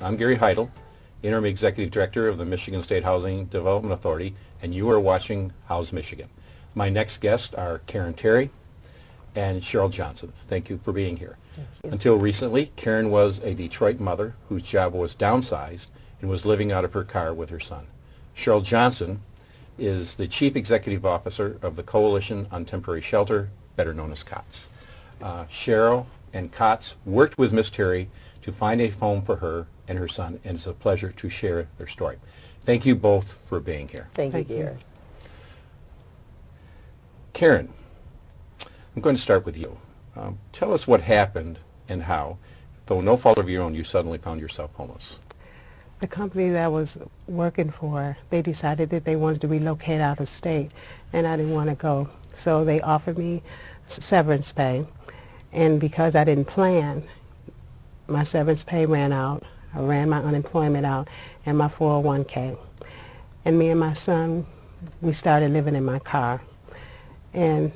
I'm Gary Heidel, Interim Executive Director of the Michigan State Housing Development Authority, and you are watching House Michigan. My next guests are Karen Terry and Cheryl Johnson. Thank you for being here. Until recently, Karen was a Detroit mother whose job was downsized and was living out of her car with her son. Cheryl Johnson is the Chief Executive Officer of the Coalition on Temporary Shelter, better known as COTS. Cheryl and COTS worked with Ms. Terry to find a home for her and her son, and it's a pleasure to share their story. Thank you both for being here. Thank you, Gary. Karen, I'm going to start with you. Tell us what happened and how, though no fault of your own, you suddenly found yourself homeless. The company that I was working for, they decided that they wanted to relocate out of state, and I didn't want to go. So they offered me severance pay, and because I didn't plan, my severance pay ran out. I ran my unemployment out and my 401k. And me and my son, we started living in my car. And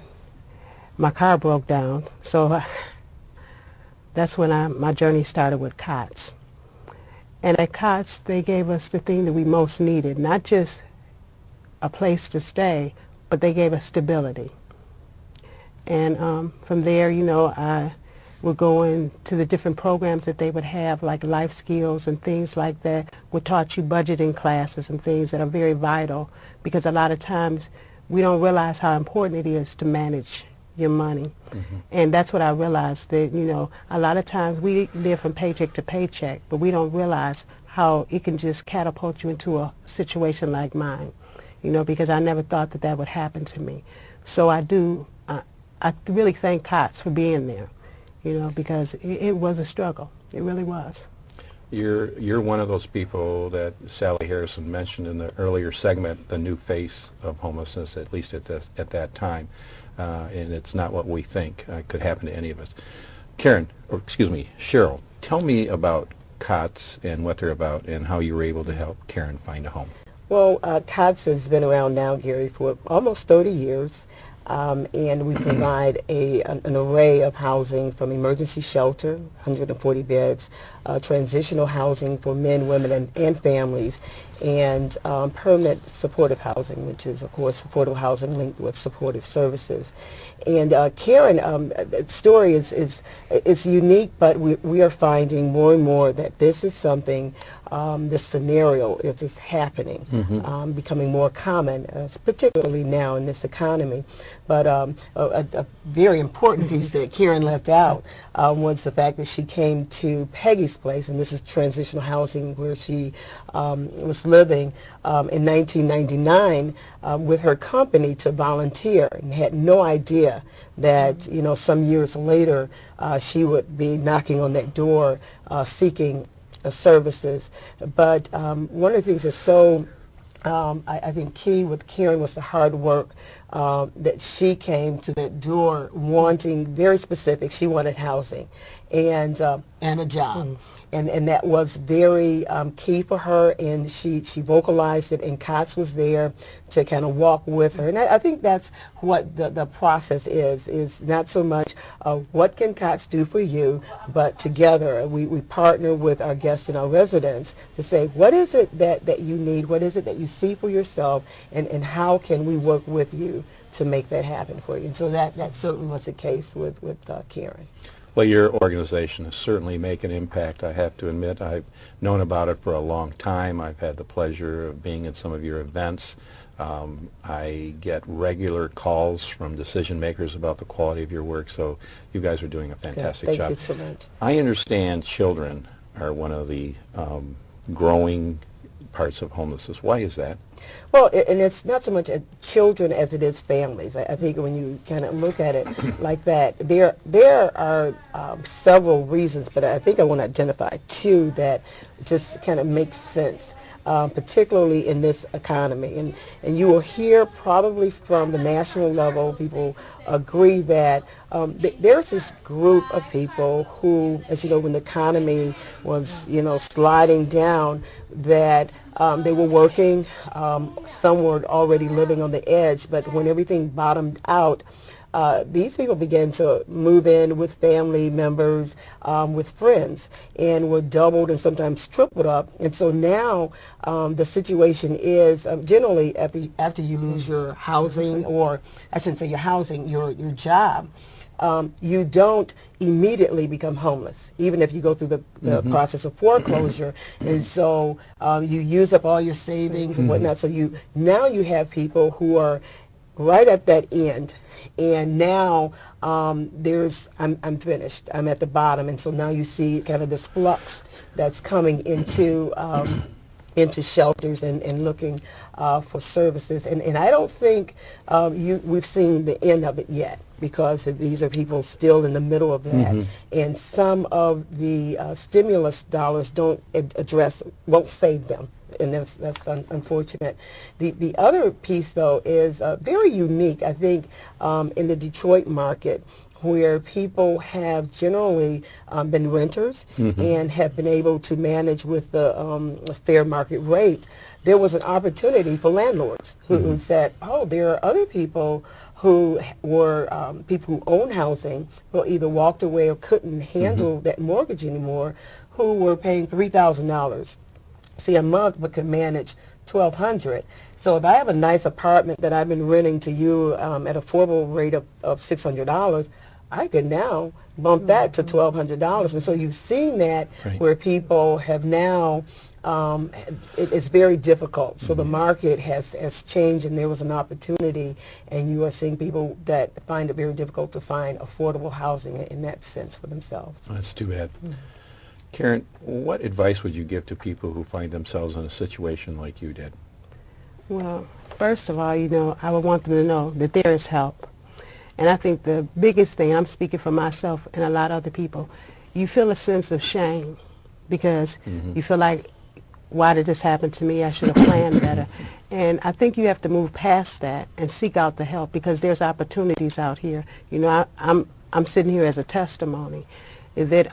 my car broke down, so that's when my journey started with COTS. And at COTS, they gave us the thing that we most needed, not just a place to stay, but they gave us stability. And from there, you know, I would go into the different programs that they would have, like life skills and things like that, would taught you budgeting classes and things that are very vital, because a lot of times we don't realize how important it is to manage your money. And that's what I realized, that, you know, a lot of times we live from paycheck to paycheck, but we don't realize how it can just catapult you into a situation like mine, you know, because I never thought that that would happen to me. So I really thank COTS for being there, you know, because it was a struggle. It really was. You're one of those people that Sally Harrison mentioned in the earlier segment, the new face of homelessness, at least at that time. And it's not what we think could happen to any of us. Karen, or excuse me, Cheryl, tell me about COTS and what they're about and how you were able to help Karen find a home. Well, COTS has been around now, Gary, for almost 30 years. And we provide an array of housing, from emergency shelter, 140 beds, transitional housing for men, women, and families, and permanent supportive housing, which is, of course, affordable housing linked with supportive services. And Karen's story is unique, but we are finding more and more that this is something, this scenario is happening, becoming more common, particularly now in this economy. But a very important piece that Karen left out was the fact that she came to Peggy's place, and this is transitional housing where she was living in 1999 with her company to volunteer, and had no idea that, you know, some years later she would be knocking on that door seeking services. But one of the things that's so I think key with Karen was the hard work that she came to that door wanting, very specific. She wanted housing and a job. And that was very key for her, and she vocalized it, and COTS was there to kind of walk with her. And I think that's what the process is not so much what can COTS do for you, but together we partner with our guests and our residents to say, what is it that you need, what is it that you see for yourself, and how can we work with you to make that happen for you. And so that certainly was the case with Karen. Well, your organization is certainly making an impact. I have to admit, I've known about it for a long time. I've had the pleasure of being at some of your events. I get regular calls from decision makers about the quality of your work, so you guys are doing a fantastic job. Thank you so much. I understand children are one of the growing parts of homelessness. Why is that? Well, and it's not so much children as it is families. I think when you kind of look at it like that, there are several reasons, but I think I want to identify two that just kind of make sense. Particularly in this economy. And you will hear probably from the national level, people agree that there's this group of people who, as you know, when the economy was, you know, sliding down, that they were working, some were already living on the edge, but when everything bottomed out, these people began to move in with family members, with friends, and were doubled and sometimes tripled up. And so now the situation is generally after you lose your housing, or I shouldn't say your housing, your job, you don't immediately become homeless, even if you go through the process of foreclosure. And so you use up all your savings and whatnot. So now you have people who are right at that end, and now I'm finished. I'm at the bottom, and so now you see kind of this flux that's coming into shelters and looking for services. And I don't think we've seen the end of it yet, because these are people still in the middle of that. And some of the stimulus dollars won't save them. And that's unfortunate. The other piece, though, is very unique, I think, in the Detroit market, where people have generally been renters and have been able to manage with the fair market rate. There was an opportunity for landlords who said, oh, there are other people who were people who own housing, who either walked away or couldn't handle that mortgage anymore, who were paying $3,000 a month but could manage $1,200. So if I have a nice apartment that I've been renting to you at a affordable rate of $600, I can now bump that to $1,200. And so you've seen that where people have now, it's very difficult. So the market has changed, and there was an opportunity, and you are seeing people that find it very difficult to find affordable housing in that sense for themselves. That's too bad. Karen, what advice would you give to people who find themselves in a situation like you did? Well, first of all, I would want them to know that there is help. And I think the biggest thing, I'm speaking for myself and a lot of other people, you feel a sense of shame because you feel like, why did this happen to me? I should have planned better. And I think you have to move past that and seek out the help, because there's opportunities out here. I'm sitting here as a testimony that,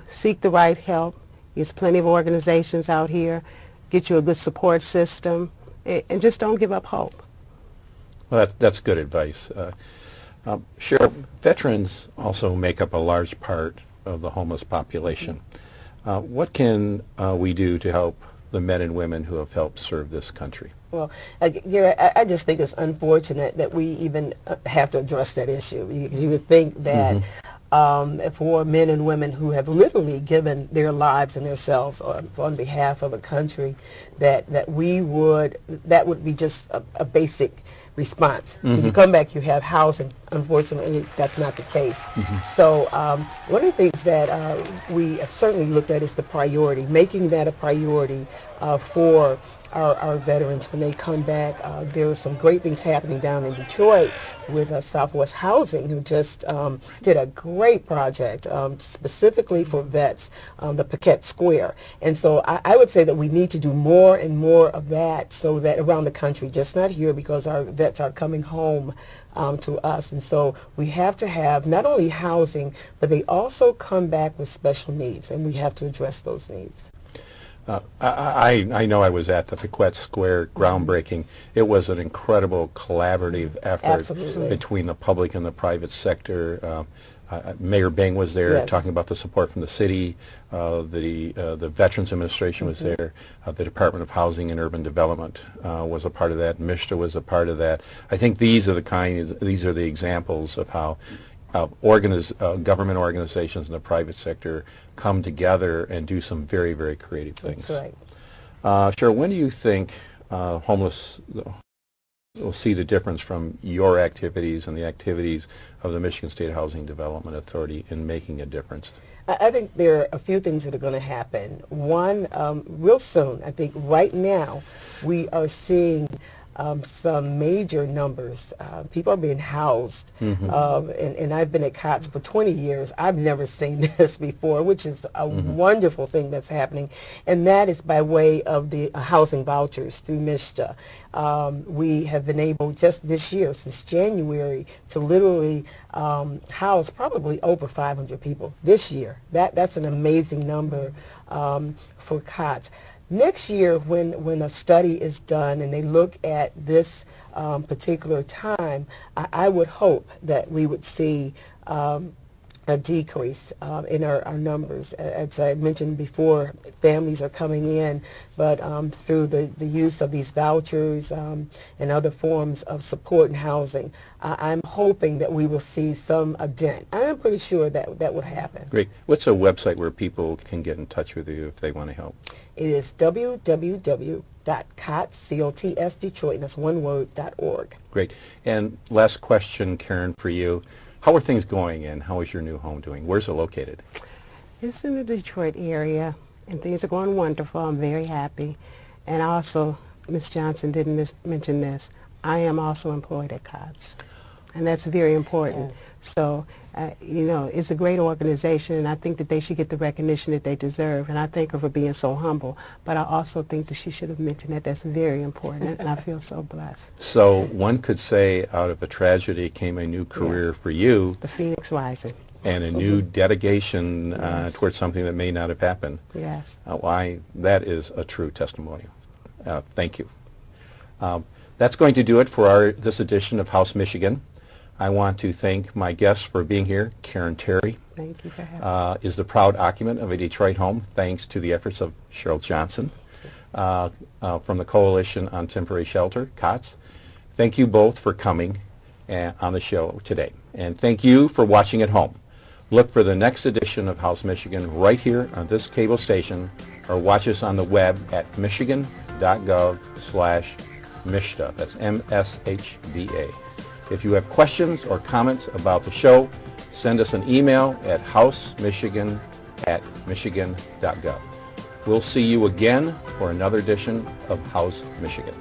seek the right help. There's plenty of organizations out here. Get you a good support system, and just don't give up hope. Well, that's good advice. Cheryl, veterans also make up a large part of the homeless population. What can we do to help the men and women who have helped serve this country? Well, Gary, I just think it's unfortunate that we even have to address that issue. You would think that for men and women who have literally given their lives and themselves on behalf of a country, that would be just a basic response. When you come back, you have housing. Unfortunately, that's not the case. So one of the things that we have certainly looked at is the priority, making that a priority for our veterans when they come back. There are some great things happening down in Detroit with Southwest Housing, who just did a great project specifically for vets, the Paquette Square. And so I would say that we need to do more and more of that, so that around the country, just not here, because our vets are coming home to us. And so we have to have not only housing, but they also come back with special needs, and we have to address those needs. I know I was at the Paquette Square groundbreaking. It was an incredible collaborative effort between the public and the private sector. Mayor Bing was there talking about the support from the city. The Veterans Administration was there. The Department of Housing and Urban Development was a part of that. MSHDA was a part of that. I think these are the examples of how government organizations and the private sector come together and do some very, very creative things. That's right. Cheryl, when do you think homeless will see the difference from your activities and the activities of the Michigan State Housing Development Authority in making a difference? I think there are a few things that are going to happen. One, real soon, I think right now, we are seeing some major numbers. People are being housed, and I've been at COTS for 20 years. I've never seen this before, which is a wonderful thing that's happening, and that is by way of the housing vouchers through MSHDA. We have been able, just this year, since January, to literally house probably over 500 people this year. That's an amazing number for COTS. Next year, when a study is done and they look at this particular time, I would hope that we would see a decrease in our numbers. As I mentioned before, families are coming in, but through the use of these vouchers and other forms of support and housing, I'm hoping that we will see some dent. I'm pretty sure that that would happen. Great. What's a website where people can get in touch with you if they want to help? It is www.COTS, and that's one word, .org. Great. And last question, Karen, for you. How are things going and how is your new home doing? Where's it located? It's in the Detroit area, and things are going wonderful. I'm very happy. And also, Ms. Johnson didn't mention this, I am also employed at COTS, and that's very important. So, you know, it's a great organization, and I think that they should get the recognition that they deserve, and I thank her for being so humble. But I also think that she should have mentioned that. That's very important, and I feel so blessed. So one could say out of a tragedy came a new career for you. The Phoenix Rising. And a new dedication towards something that may not have happened. Yes. That is a true testimonial. Thank you. That's going to do it for this edition of House Michigan. I want to thank my guests for being here. Karen Terry Thank you for having me. Is the proud occupant of a Detroit home, thanks to the efforts of Cheryl Johnson from the Coalition on Temporary Shelter, COTS. Thank you both for coming on the show today. And thank you for watching at home. Look for the next edition of House Michigan right here on this cable station, or watch us on the web at michigan.gov/MSHDA. That's MSHDA. If you have questions or comments about the show, send us an email at housemichigan@michigan.gov. We'll see you again for another edition of House Michigan.